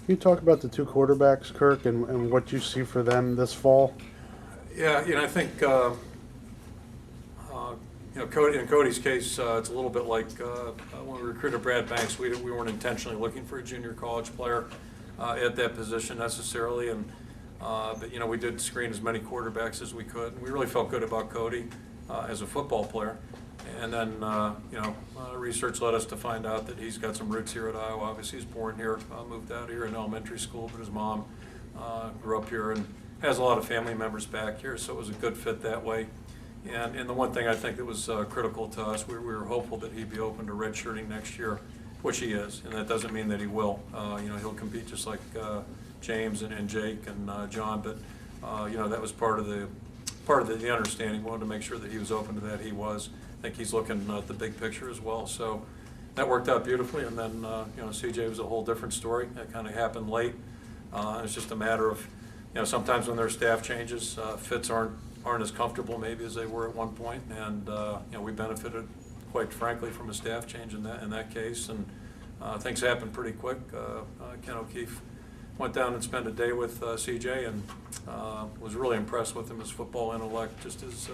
you talk about the two quarterbacks, Kirk, and what you see for them this fall? Yeah, I think Cody. In Cody's case, it's a little bit like when we recruited Brad Banks. We weren't intentionally looking for a junior college player at that position necessarily, and but we did screen as many quarterbacks as we could. And we really felt good about Cody as a football player. And then research led us to find out that he's got some roots here at Iowa. Obviously, he's born here, moved out here in elementary school, but his mom grew up here and has a lot of family members back here, so it was a good fit that way. And the one thing I think that was critical to us, we were hopeful that he'd be open to redshirting next year, which he is, and that doesn't mean that he will. He'll compete just like James and Jake and John, but that was part of the understanding. We wanted to make sure that he was open to that. He was. I think he's looking at the big picture as well. So that worked out beautifully. And then CJ was a whole different story. That kind of happened late. It's just a matter of sometimes when there's staff changes, fits aren't as comfortable maybe as they were at one point. And we benefited quite frankly from a staff change in that case. And things happened pretty quick. Ken O'Keefe went down and spent a day with CJ and was really impressed with him, his football intellect, just his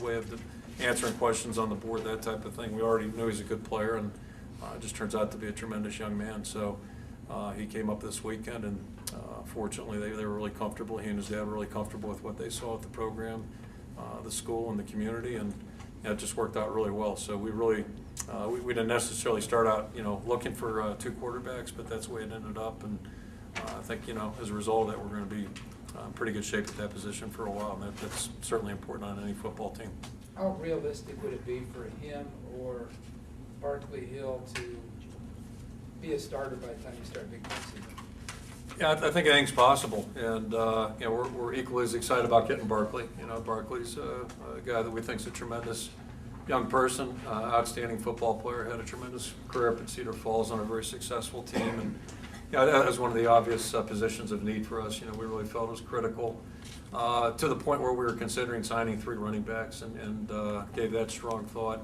way of answering questions on the board, that type of thing. We already knew he's a good player, and just turns out to be a tremendous young man. So he came up this weekend, and fortunately they were really comfortable. He and his dad were really comfortable with what they saw at the program, the school, and the community, and it just worked out really well. So we really we didn't necessarily start out looking for two quarterbacks, but that's the way it ended up. And I think as a result of that, we're going to be in pretty good shape at that position for a while, and that's certainly important on any football team. How realistic would it be for him or Barkley Hill to be a starter by the time you start Big Ten season? Yeah, I think anything's possible, and we're equally as excited about getting Barkley. Barkley's a guy that we think is a tremendous young person, outstanding football player, had a tremendous career up at Cedar Falls on a very successful team, and that was one of the obvious positions of need for us. We really felt it was critical to the point where we were considering signing 3 running backs and gave that strong thought.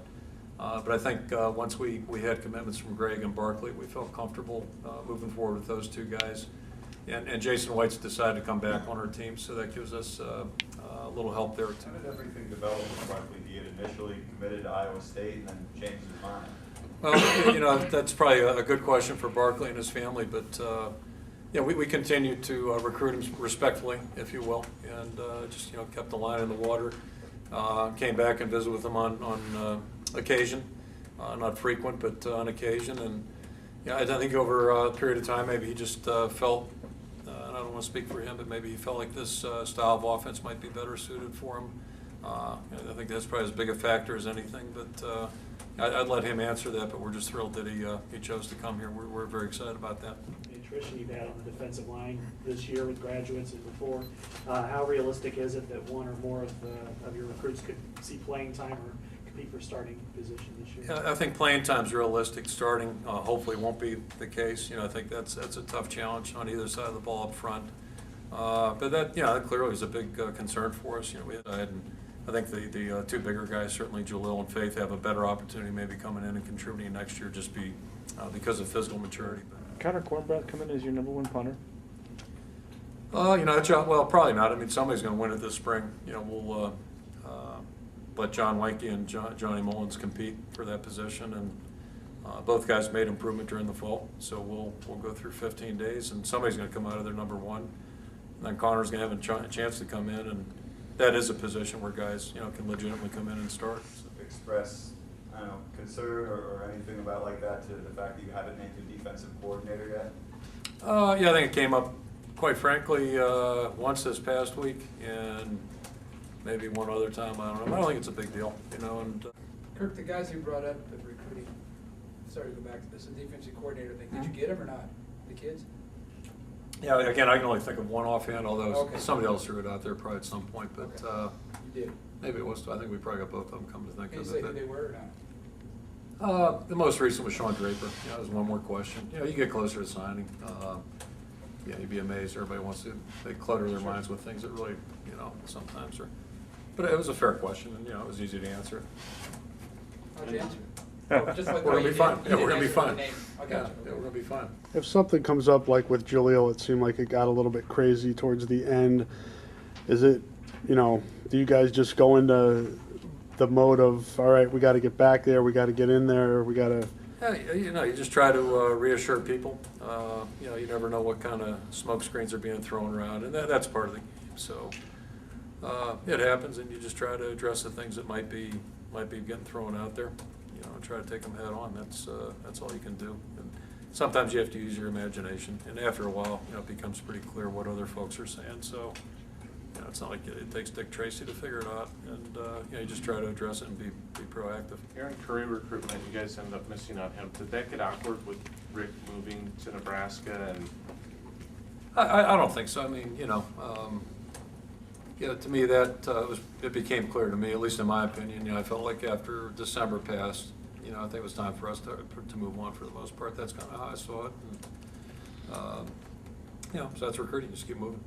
But I think once we had commitments from Greg and Barkley, we felt comfortable moving forward with those 2 guys. And Jason White's decided to come back on our team, so that gives us a little help there too. How did everything develop with Barkley? He had initially committed to Iowa State and then changed his mind. Well, that's probably a good question for Barkley and his family, but we continued to recruit him respectfully, if you will, and just kept the line in the water. Came back and visited with him on occasion, not frequent, but on occasion, and I think over a period of time, maybe he just felt. I don't want to speak for him, but maybe he felt like this style of offense might be better suited for him. I think that's probably as big a factor as anything, but I'd let him answer that. But we're just thrilled that he chose to come here. We're very excited about that. The attrition you've had on the defensive line this year with graduates and before, how realistic is it that one or more of your recruits could see playing time or compete for starting position this year? Yeah, I think playing time's realistic. Starting hopefully won't be the case. I think that's a tough challenge on either side of the ball up front. But that clearly is a big concern for us. I think the 2 bigger guys, certainly Jalil and Faith, have a better opportunity maybe coming in and contributing next year just because of physical maturity. Connor Cornbreath come in as your #1 punter? Well, probably not. I mean, somebody's going to win it this spring. We'll let John Wanke and Johnny Mullins compete for that position, and both guys made improvement during the fall. So we'll go through 15 days, and somebody's going to come out of their #1, and then Connor's going to have a chance to come in, and that is a position where guys can legitimately come in and start. Express concern or anything about like that to the fact that you haven't named a defensive coordinator yet? I think it came up, quite frankly, once this past week, and maybe one other time. I don't know. I don't think it's a big deal, And Kirk, the guys you brought up at recruiting, sorry to go back to this, the defensive coordinator thing, did you get them or not, the kids? yeah, again, I can only think of one offhand, although Okay. somebody else threw it out there probably at some point. But You did. maybe it was. I think we probably got both of them. Come to think Can you of say it. who they were or not? The most recent was Sean Draper. That was one more question. You get closer to signing. You'd be amazed. Everybody wants to. They clutter their minds with things that really, sometimes are. But it was a fair question, and it was easy to answer. How'd you answer? Oh, just like We're how gonna you be fine. did- Yeah, you we're gonna be didn't ask for the fine. name. I Yeah, got you. yeah, we're gonna be fine. If something comes up like with Jaleel, it seemed like it got a little bit crazy towards the end. Is it, do you guys just go into the mode of, all right, we got to get back there, we got to get in there, we got to, Yeah, you just try to reassure people. You never know what kind of smoke screens are being thrown around, and that's part of the game. So it happens, and you just try to address the things that might be getting thrown out there. And try to take them head on. That's all you can do. And sometimes you have to use your imagination, and after a while, it becomes pretty clear what other folks are saying. So it's not like it takes Dick Tracy to figure it out, and you just try to address it and be proactive. Aaron Curry recruitment, you guys ended up missing on him. Did that get awkward with Rick moving to Nebraska? And I don't think so. I mean, to me that it became clear to me, at least in my opinion. I felt like after December passed, I think it was time for us to move on for the most part. That's kind of how I saw it. And, so that's recruiting. Just keep moving.